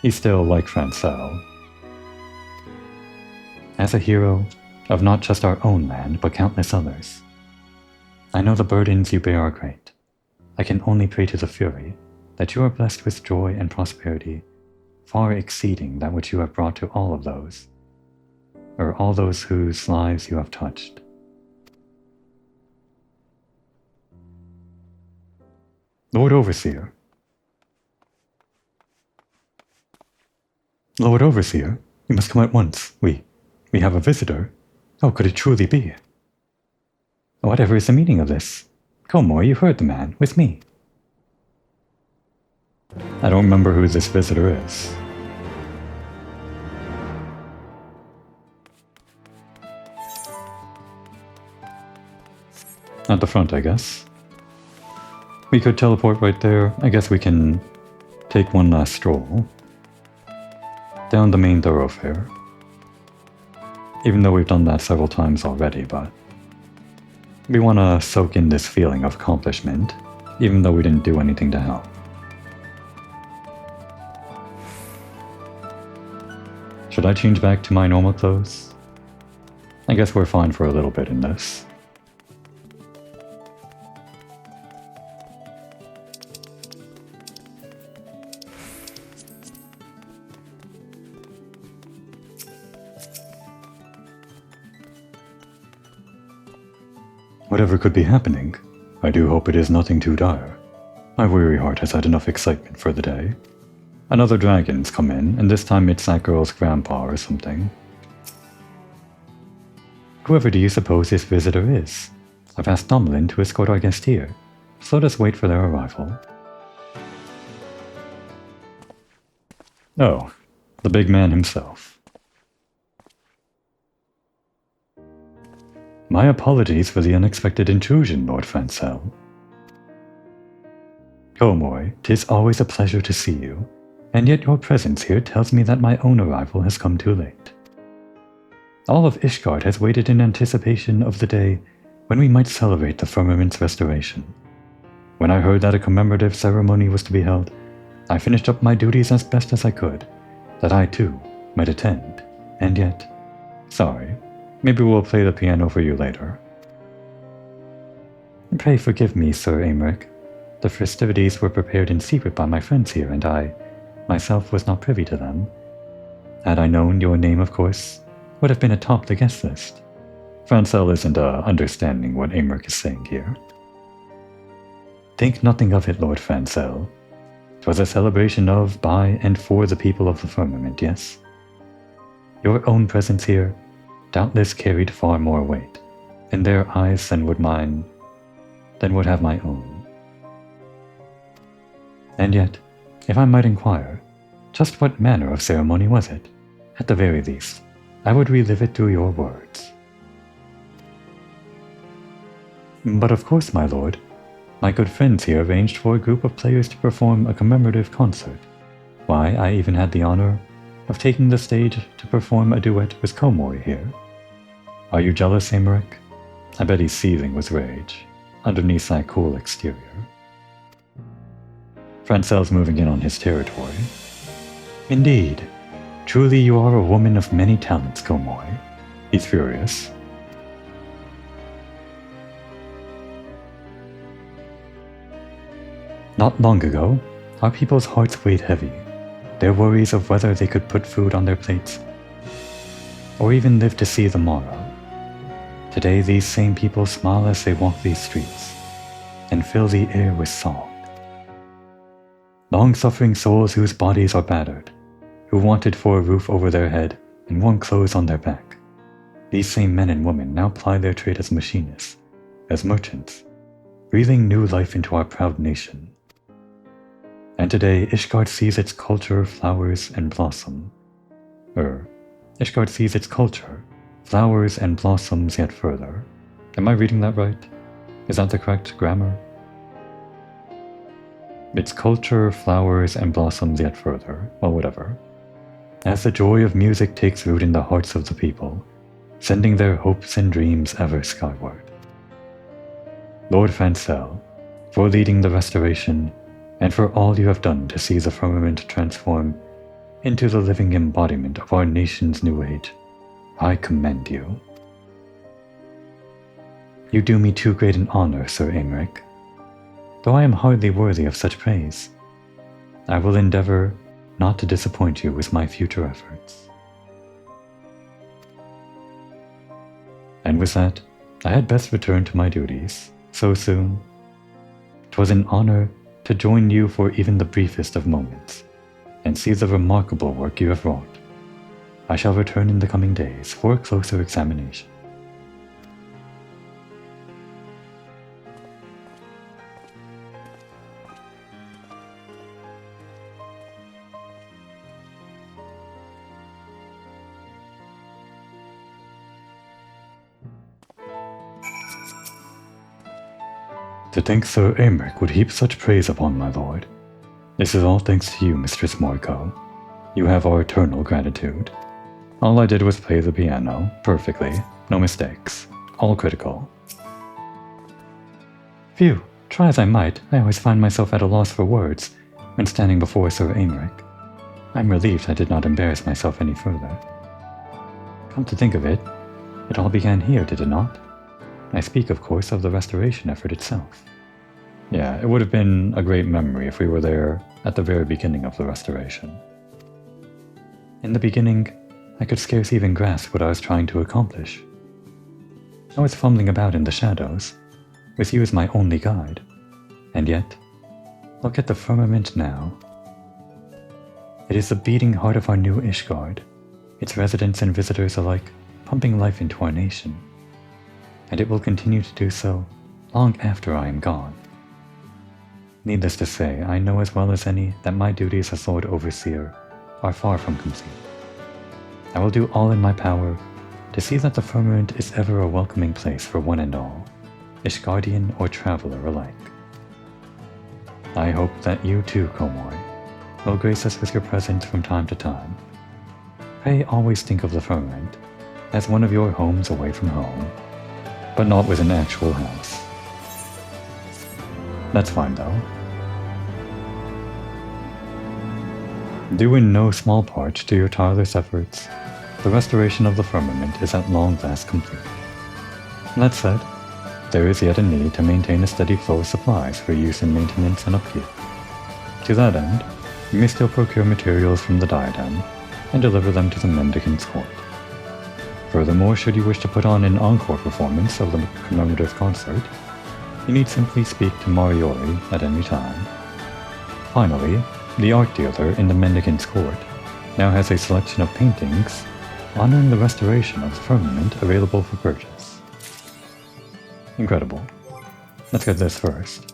he's still like Francel. As a hero of not just our own land, but countless others, I know the burdens you bear are great. I can only pray to the Fury that you are blessed with joy and prosperity, far exceeding that which you have brought to all those whose lives you have touched. Lord Overseer. Lord Overseer, you must come at once. We have a visitor. Oh, could it truly be? Whatever is the meaning of this? Komor, you heard the man, with me. I don't remember who this visitor is. At the front, I guess. We could teleport right there. I guess we can take one last stroll down the main thoroughfare. Even though we've done that several times already, but we want to soak in this feeling of accomplishment, even though we didn't do anything to help. Should I change back to my normal clothes? I guess we're fine for a little bit in this. Whatever could be happening, I do hope it is nothing too dire. My weary heart has had enough excitement for the day. Another dragon's come in, and this time it's that girl's grandpa or something. Whoever do you suppose this visitor is? I've asked Domlin to escort our guest here, so let us wait for their arrival. Oh, the big man himself. My apologies for the unexpected intrusion, Lord Francel. Komor, 'tis always a pleasure to see you, and yet your presence here tells me that my own arrival has come too late. All of Ishgard has waited in anticipation of the day when we might celebrate the firmament's restoration. When I heard that a commemorative ceremony was to be held, I finished up my duties as best as I could, that I too might attend, and yet, sorry, maybe we'll play the piano for you later. Pray forgive me, Sir Aymeric. The festivities were prepared in secret by my friends here, and I, myself, was not privy to them. Had I known, your name, of course, would have been atop the guest list. Francel isn't understanding what Aymeric is saying here. Think nothing of it, Lord Francel. 'Twas a celebration of, by, and for the people of the firmament, yes? Your own presence here doubtless carried far more weight in their eyes than would have my own. And yet, if I might inquire, just what manner of ceremony was it? At the very least, I would relive it through your words. But of course, my lord, my good friends here arranged for a group of players to perform a commemorative concert. Why, I even had the honor of taking the stage to perform a duet with Komor here. Are you jealous, Aymeric? I bet he's seething with rage, underneath that cool exterior. Francel's moving in on his territory. Indeed. Truly you are a woman of many talents, Komor. He's furious. Not long ago, our people's hearts weighed heavy, their worries of whether they could put food on their plates, or even live to see the morrow. Today, these same people smile as they walk these streets, and fill the air with song. Long-suffering souls whose bodies are battered, who wanted for a roof over their head and warm clothes on their back. These same men and women now ply their trade as machinists, as merchants, breathing new life into our proud nation. And today, Ishgard sees its culture, flowers, and blossom. Ishgard sees its culture, flowers, and blossoms yet further. Am I reading that right? Is that the correct grammar? Its culture, flowers, and blossoms yet further. Well, whatever. As the joy of music takes root in the hearts of the people, sending their hopes and dreams ever skyward. Lord Fancel, for leading the restoration, and for all you have done to see the firmament transform into the living embodiment of our nation's new age, I commend you. You do me too great an honor, Sir Aymeric. Though I am hardly worthy of such praise, I will endeavor not to disappoint you with my future efforts. And with that, I had best return to my duties. So soon. 'Twas an honor to join you for even the briefest of moments, and see the remarkable work you have wrought. I shall return in the coming days for a closer examination. To think Sir Aymeric would heap such praise upon my lord. This is all thanks to you, Mistress Morco. You have our eternal gratitude. All I did was play the piano, perfectly, no mistakes, all critical. Phew, try as I might, I always find myself at a loss for words when standing before Sir Aymeric. I'm relieved I did not embarrass myself any further. Come to think of it, it all began here, did it not? I speak, of course, of the restoration effort itself. Yeah, it would have been a great memory if we were there at the very beginning of the restoration. In the beginning, I could scarce even grasp what I was trying to accomplish. I was fumbling about in the shadows, with you as my only guide. And yet, look at the firmament now. It is the beating heart of our new Ishgard, its residents and visitors alike pumping life into our nation. And it will continue to do so long after I am gone. Needless to say, I know as well as any that my duties as Lord Overseer are far from complete. I will do all in my power to see that the firmament is ever a welcoming place for one and all, Ishgardian or traveler alike. I hope that you too, Komoi, will grace us with your presence from time to time. Pray always think of the firmament as one of your homes away from home, but not with an actual house. That's fine though. Due in no small part to your tireless efforts, the restoration of the firmament is at long last complete. That said, there is yet a need to maintain a steady flow of supplies for use in maintenance and upkeep. To that end, you may still procure materials from the diadem and deliver them to the mendicant's court. Furthermore, should you wish to put on an encore performance of the commemorative concert, you need simply speak to Mariori at any time. Finally, the art dealer in the mendicant's court now has a selection of paintings honoring the restoration of the firmament available for purchase. Incredible. Let's get this first.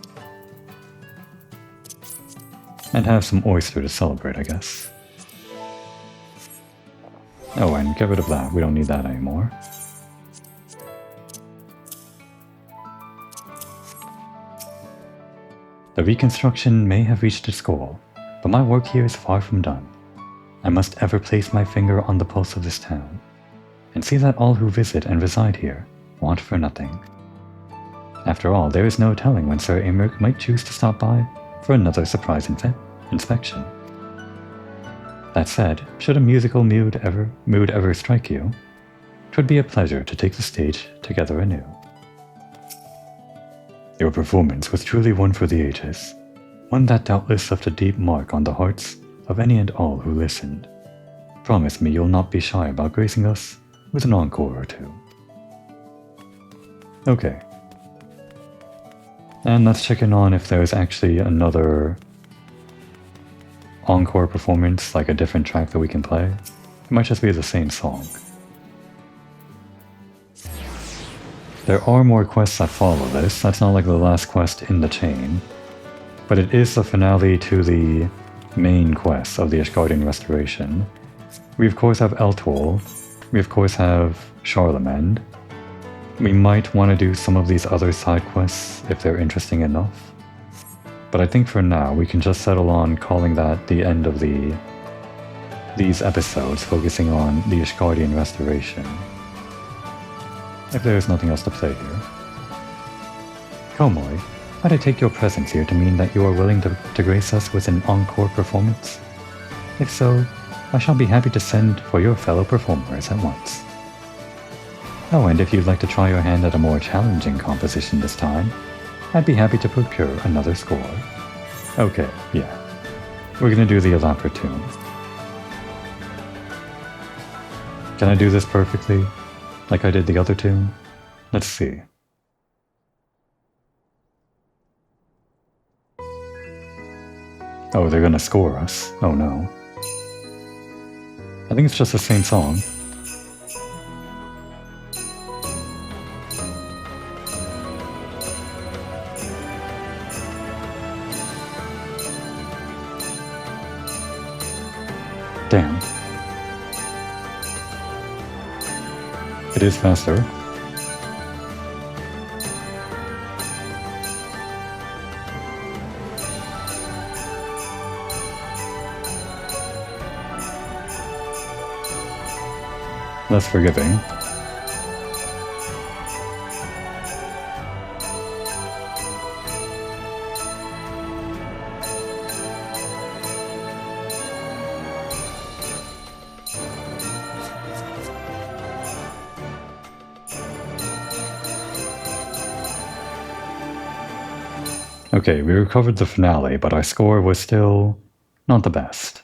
And have some oyster to celebrate, I guess. Oh, and get rid of that. We don't need that anymore. The reconstruction may have reached its goal, but my work here is far from done. I must ever place my finger on the pulse of this town, and see that all who visit and reside here want for nothing. After all, there is no telling when Sir Aymeric might choose to stop by for another surprise inspection. That said, should a musical mood ever strike you, 'twould be a pleasure to take the stage together anew. Your performance was truly one for the ages. one that doubtless left a deep mark on the hearts of any and all who listened. Promise me you'll not be shy about gracing us with an encore or two. Okay. And let's check in on if there's actually another encore performance, like a different track that we can play. It might just be the same song. There are more quests that follow this. That's not like the last quest in the chain. But it is the finale to the main quest of the Ishgardian Restoration. We of course have Eltwol. We of course have Charlemagne. We might want to do some of these other side quests if they're interesting enough. But I think for now we can just settle on calling that the end of these episodes, focusing on the Ishgardian Restoration. If there is nothing else to play here. Komoi, might I take your presence here to mean that you are willing to grace us with an encore performance? If so, I shall be happy to send for your fellow performers at once. Oh, and if you'd like to try your hand at a more challenging composition this time, I'd be happy to procure another score. Okay, yeah. We're gonna do the elaborate tune. Can I do this perfectly? Like I did the other tune? Let's see. Oh, they're gonna score us. Oh no. I think it's just the same song. Damn. It is faster. Less forgiving. Okay, we recovered the finale, but our score was still not the best.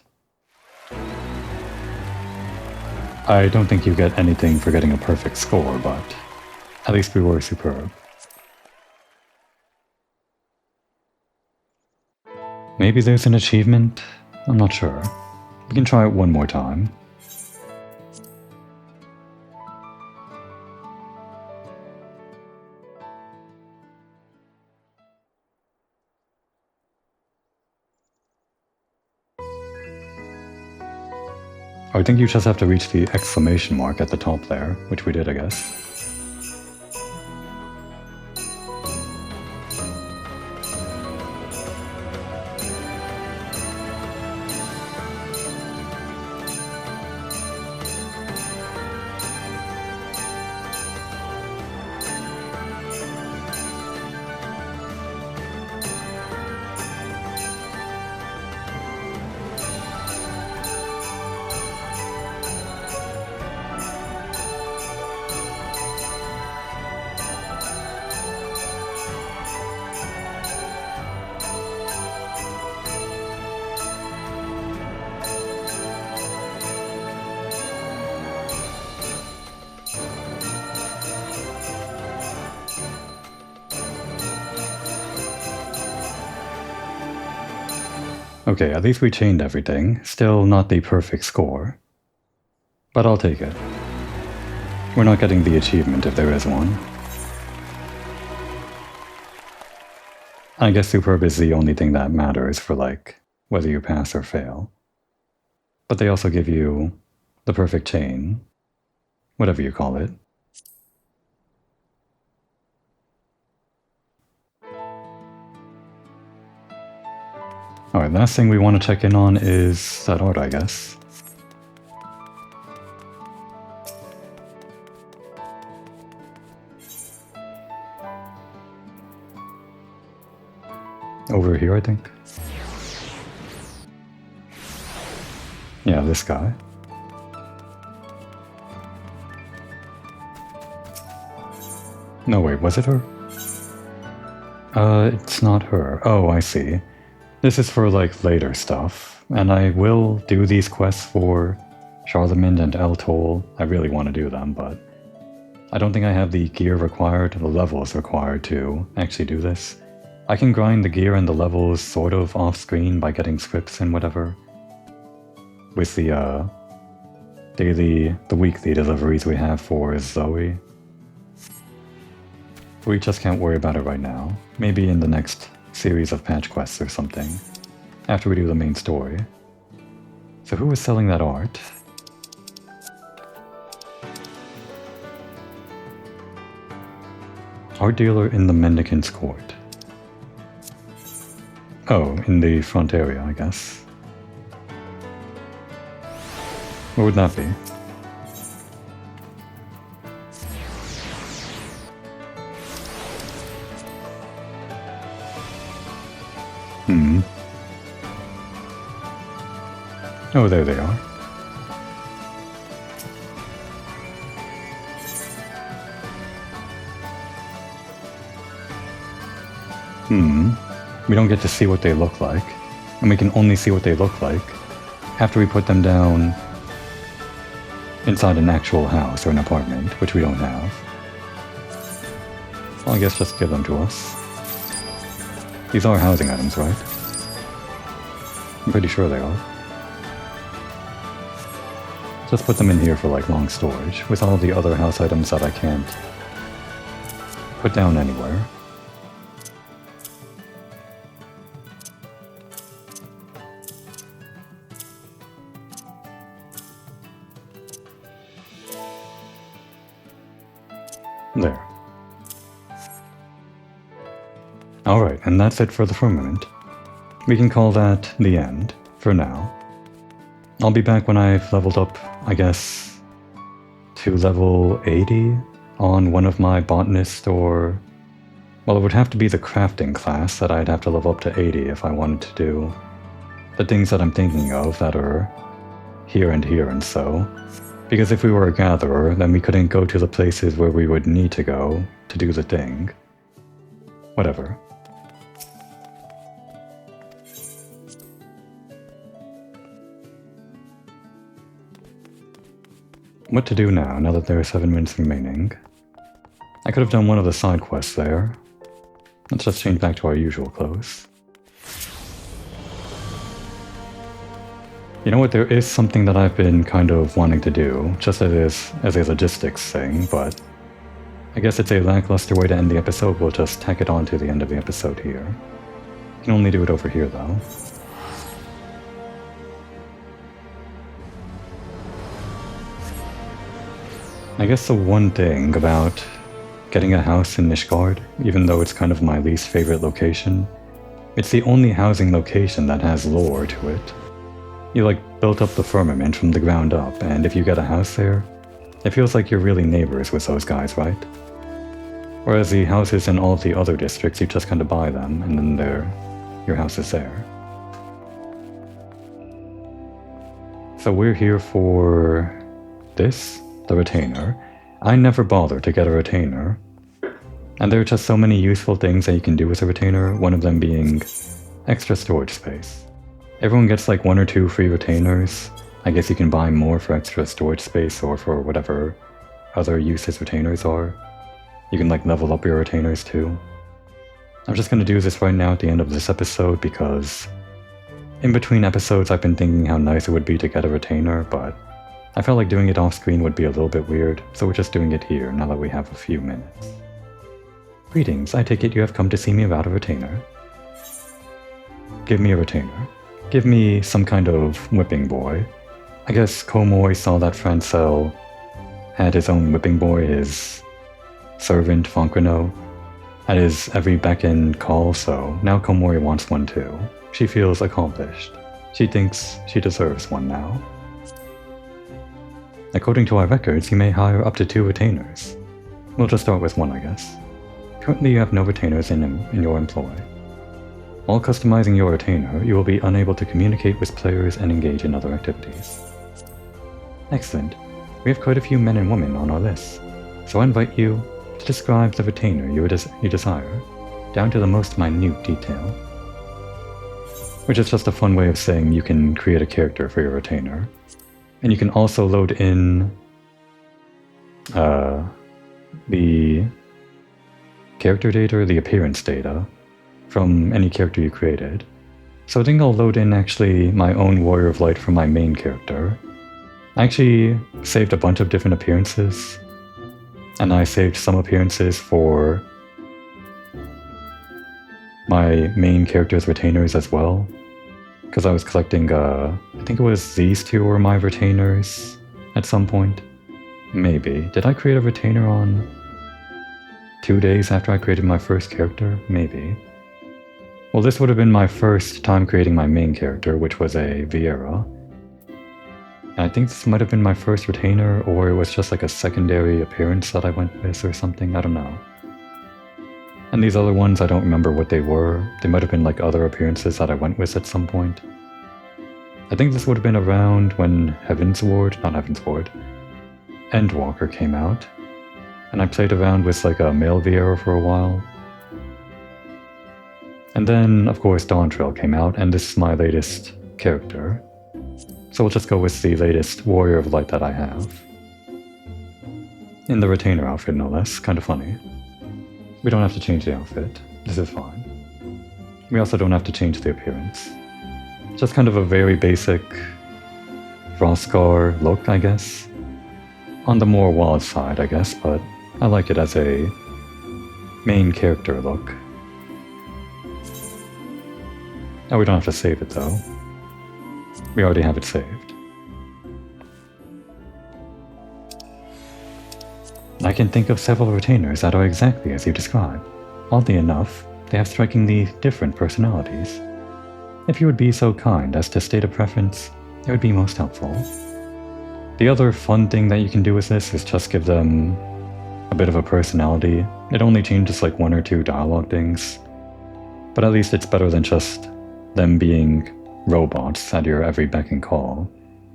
I don't think you get anything for getting a perfect score, but at least we were superb. Maybe there's an achievement? I'm not sure. We can try it one more time. I think you just have to reach the exclamation mark at the top there, which we did, I guess. Okay, at least we chained everything. Still not the perfect score. But I'll take it. We're not getting the achievement if there is one. I guess superb is the only thing that matters for, like, whether you pass or fail. But they also give you the perfect chain. Whatever you call it. Alright, last thing we want to check in on is that art, I guess. Over here, I think. Yeah, this guy. No, wait, was it her? It's not her. Oh, I see. This is for like later stuff, and I will do these quests for Charlemagne and El Toll. I really want to do them, but I don't think I have the gear required, the levels required to actually do this. I can grind the gear and the levels sort of off-screen by getting scripts and whatever. With the weekly deliveries we have for Zoe. We just can't worry about it right now. Maybe in the next series of patch quests or something, after we do the main story. So who was selling that art? Art dealer in the Mendicant's Court. Oh, in the front area, I guess. What would that be? Oh, there they are. We don't get to see what they look like, and we can only see what they look like after we put them down inside an actual house or an apartment, which we don't have. Well, I guess just give them to us. These are housing items, right? I'm pretty sure they are. Just put them in here for like long storage, with all the other house items that I can't put down anywhere. There. Alright, and that's it for the firmament. We can call that the end, for now. I'll be back when I've leveled up, I guess, to level 80 on one of my botanist or... Well, it would have to be the crafting class that I'd have to level up to 80 if I wanted to do the things that I'm thinking of that are here and so. Because if we were a gatherer, then we couldn't go to the places where we would need to go to do the thing. Whatever. What to do now that there are 7 minutes remaining? I could have done one of the side quests there. Let's just change back to our usual clothes. You know what, there is something that I've been kind of wanting to do, just as a logistics thing, but I guess it's a lackluster way to end the episode. We'll just tack it on to the end of the episode here. You can only do it over here, though. I guess the one thing about getting a house in Nishgard, even though it's kind of my least favorite location, it's the only housing location that has lore to it. You like built up the firmament from the ground up, and if you get a house there, it feels like you're really neighbors with those guys, right? Whereas the houses in all of the other districts, you just kind of buy them, and then your house is there. So we're here for this, the retainer. I never bother to get a retainer, and there are just so many useful things that you can do with a retainer, one of them being extra storage space. Everyone gets like 1 or 2 free retainers. I guess you can buy more for extra storage space or for whatever other uses retainers are. You can like level up your retainers too. I'm just going to do this right now at the end of this episode because in between episodes I've been thinking how nice it would be to get a retainer, but I felt like doing it off screen would be a little bit weird, so we're just doing it here now that we have a few minutes. Greetings, I take it you have come to see me about a retainer. Give me a retainer. Give me some kind of whipping boy. I guess Komoi saw that Francel had his own whipping boy, his servant Foncrino, at his every beck and call, so now Komori wants one too. She feels accomplished. She thinks she deserves one now. According to our records, you may hire up to 2 retainers. We'll just start with 1, I guess. Currently you have no retainers in your employ. While customizing your retainer, you will be unable to communicate with players and engage in other activities. Excellent. We have quite a few men and women on our list, so I invite you to describe the retainer you desire, down to the most minute detail. which is just a fun way of saying you can create a character for your retainer. And you can also load in the character data or the appearance data from any character you created. So I think I'll load in actually my own Warrior of Light from my main character. I actually saved a bunch of different appearances, and I saved some appearances for my main character's retainers as well, because I was collecting, I think it was these two were my retainers at some point. Maybe. Did I create a retainer on 2 days after I created my first character? Maybe. Well, this would have been my first time creating my main character, which was a Vieira. And I think this might have been my first retainer, or it was just like a secondary appearance that I went with or something, I don't know. And these other ones, I don't remember what they were. They might have been like other appearances that I went with at some point. I think this would have been around when Heavensward, not Heavensward, Endwalker came out. And I played around with like a male Vieira for a while. And then, of course, Dawn Trail came out, and this is my latest character. So we'll just go with the latest Warrior of Light that I have. In the retainer outfit, no less. Kind of funny. We don't have to change the outfit. This is fine. We also don't have to change the appearance. Just kind of a very basic Roskar look, I guess. On the more wild side, I guess, but I like it as a main character look. Oh, we don't have to save it though. We already have it saved. I can think of several retainers that are exactly as you describe. Oddly enough, they have strikingly different personalities. If you would be so kind as to state a preference, it would be most helpful. The other fun thing that you can do with this is just give them a bit of a personality. It only changes like 1 or 2 dialogue things, but at least it's better than just them being robots at your every beck and call.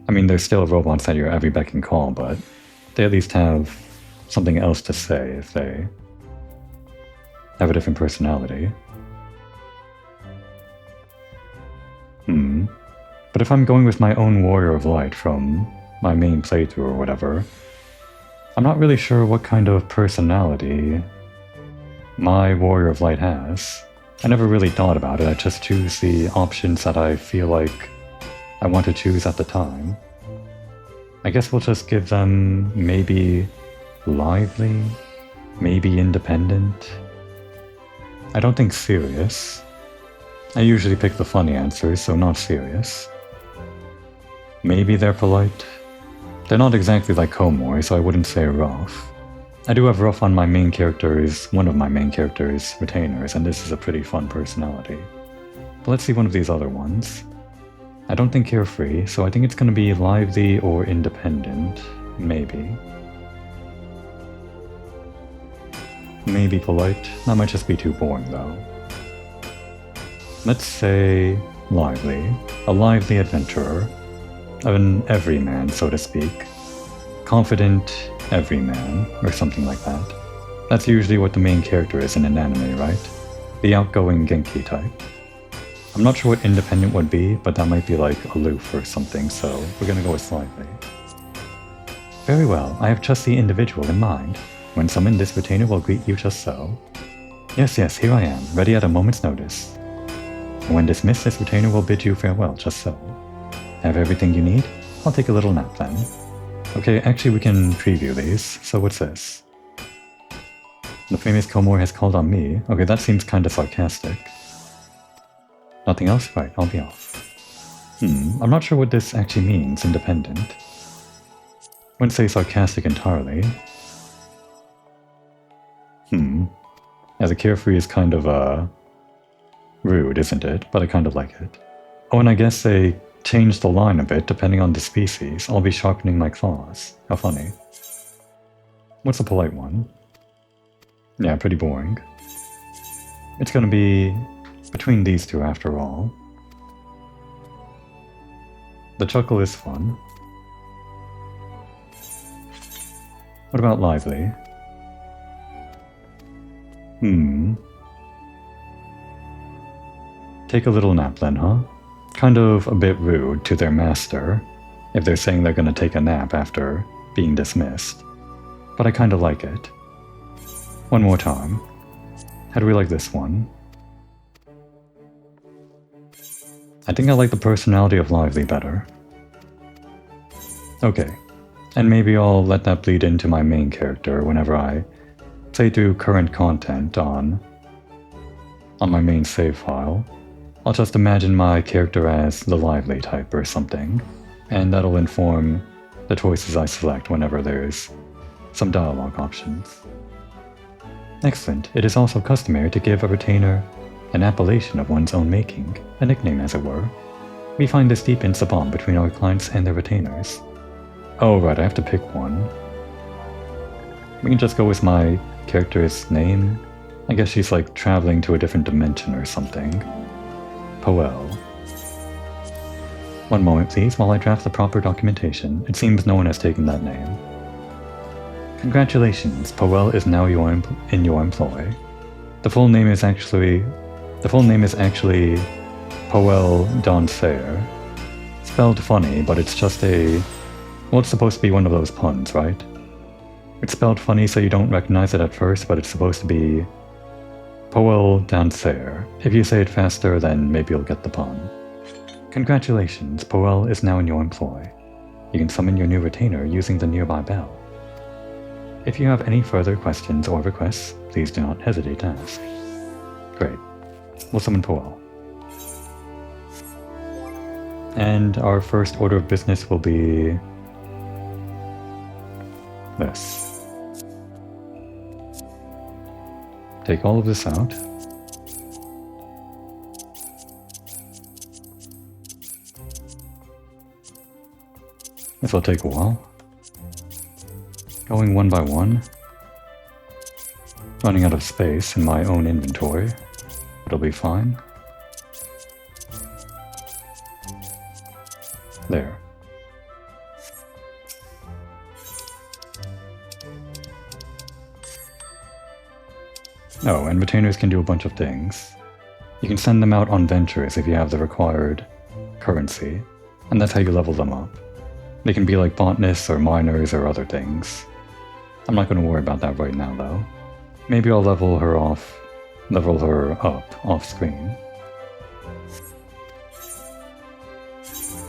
I mean, they're still robots at your every beck and call, but they at least have something else to say if they have a different personality. But if I'm going with my own Warrior of Light from my main playthrough or whatever, I'm not really sure what kind of personality my Warrior of Light has. I never really thought about it, I just choose the options that I feel like I want to choose at the time. I guess we'll just give them maybe lively, maybe independent. I don't think serious. I usually pick the funny answers, so not serious. Maybe they're polite. They're not exactly like Komori, so I wouldn't say rough. I do have rough on my main character's, one of my main character's retainers, and this is a pretty fun personality. But let's see one of these other ones. I don't think carefree, so I think it's gonna be lively or independent, maybe. Maybe polite. That might just be too boring though. Let's say lively. A lively adventurer. An everyman, so to speak. Confident everyman, or something like that. That's usually what the main character is in an anime, right? The outgoing Genki type. I'm not sure what independent would be, but that might be like aloof or something, so we're gonna go with lively. Very well, I have just the individual in mind. When summoned, this retainer will greet you just so. Yes, yes, here I am, ready at a moment's notice. And when dismissed, this retainer will bid you farewell just so. Have everything you need? I'll take a little nap then. Okay, actually we can preview these, so what's this? The famous Komori has called on me. Okay, that seems kinda sarcastic. Nothing else? Right, I'll be off. I'm not sure what this actually means, independent. Wouldn't say sarcastic entirely. Yeah, the carefree is kind of, rude, isn't it? But I kind of like it. Oh, and I guess they changed the line a bit depending on the species. I'll be sharpening my claws. How funny. What's the polite one? Yeah, pretty boring. It's gonna be between these two after all. The chuckle is fun. What about lively? Take a little nap then, huh? kind of a bit rude to their master if they're saying they're gonna take a nap after being dismissed. But I kinda like it. One more time. How do we like this one? I think I like the personality of Lively better. Okay, and maybe I'll let that bleed into my main character whenever I play through current content on my main save file. I'll just imagine my character as the Lively type or something, and that'll inform the choices I select whenever there's some dialogue options. Excellent. It is also customary to give a retainer an appellation of one's own making, a nickname as it were. We find this deepens the bond between our clients and their retainers. Oh right, I have to pick one. We can just go with my character's name. I guess she's like traveling to a different dimension or something. Poel. One moment please while I draft the proper documentation. It seems no one has taken that name. Congratulations, Poel is now in your employ. The full name is actually Poel Dancer. Spelled funny, but it's just well, it's supposed to be one of those puns, right? It's spelled funny so you don't recognize it at first, but it's supposed to be Poel Dancer. If you say it faster, then maybe you'll get the pun. Congratulations, Poel is now in your employ. You can summon your new retainer using the nearby bell. If you have any further questions or requests, please do not hesitate to ask. Great. We'll summon Poel. And our first order of business will be this. Take all of this out. This will take a while. Going one by one. Running out of space in my own inventory. It'll be fine. There. Oh, and retainers can do a bunch of things. You can send them out on ventures if you have the required currency, and that's how you level them up. They can be like botanists or miners or other things. I'm not going to worry about that right now though. Maybe I'll level her up off screen.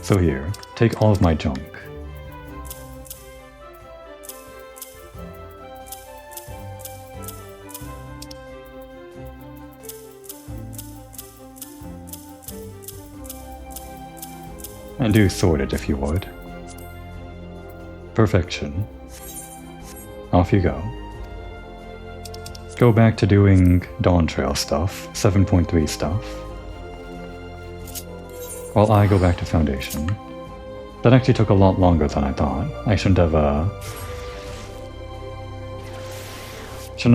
So here, take all of my junk. And do sort it if you would. Perfection. Off you go. Go back to doing Dawn Trail stuff, 7.3 stuff. While I go back to Foundation. That actually took a lot longer than I thought. I shouldn't have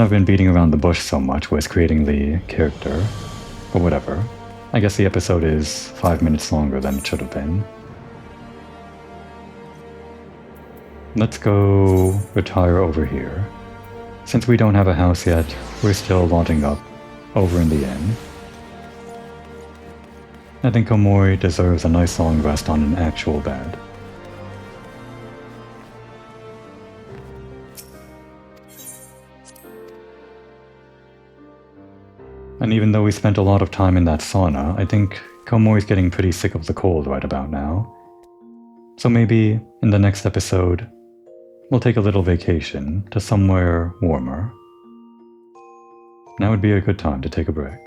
been beating around the bush so much with creating the character. But whatever. I guess the episode is 5 minutes longer than it should have been. Let's go retire over here. Since we don't have a house yet, we're still lodging up over in the inn. I think Komori deserves a nice long rest on an actual bed. And even though we spent a lot of time in that sauna, I think Komori's getting pretty sick of the cold right about now. So maybe in the next episode, we'll take a little vacation to somewhere warmer. Now would be a good time to take a break.